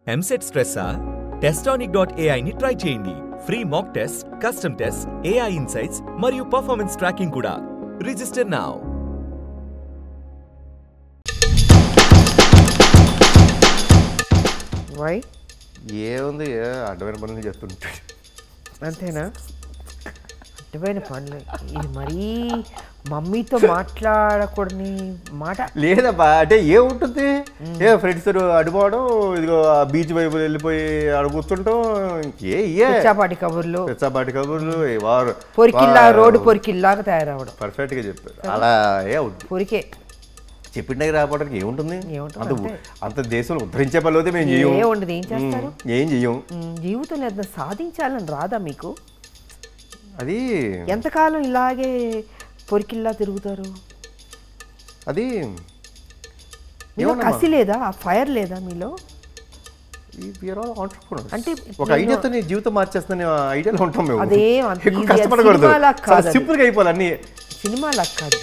EAMCET స్ట్రెస్సా? Testonic.ai ని try చేయండి. Free mock test, custom test, AI insights మరియు పర్ఫార్మెన్స్ ట్రాకింగ్ కూడా. Register now. వై ఏముంది అడ్డమైన పనులు చెప్తుంటాడు అంతేనా? అడ్డమైన పనులు ఇది మరీ మమ్మీతో మాట్లాడకూడని మాట లేదబ్బా. అంటే ఏముంటుంది, ఫ్రెండ్స్ అడిపోవడం, ఇదిగో బీచ్ వైపు వెళ్ళిపోయి ఆడ కూర్చుంటాం, పిచ్చాపాటి కబుర్లు పిచ్చాపాటి కబుర్లు, వారు పొరికిల్లా రోడ్డు పొరికిల్లాగా తయారవడం. పర్ఫెక్ట్ గా చెప్పారు. అలా పొరికే చెప్పిన రావడానికి ఏముంటుంది? అంత దేశంలో ఉద్ధరించే పనులు అయితే మేము చెయ్యం. ఏముండదు, ఏం చేస్తారు? ఏం చెయ్యం. జీవితంలో ఏదైనా సాధించాలని రాదా మీకు? అది ఎంతకాలం ఇలాగే పొరికిల్లా తిరుగుతారు? అది మీలో కసి లేదా, ఆ ఫైర్ లేదా మీలో? అంటే ఒక ఐడియాతో నీ జీవితం మార్చేస్తానే ఐడియాలో ఉంటాం మేము. అదే కష్టపడకూడదు, సింపుల్ గా అయిపోవాలి అన్ని. సినిమాలకు కాదు.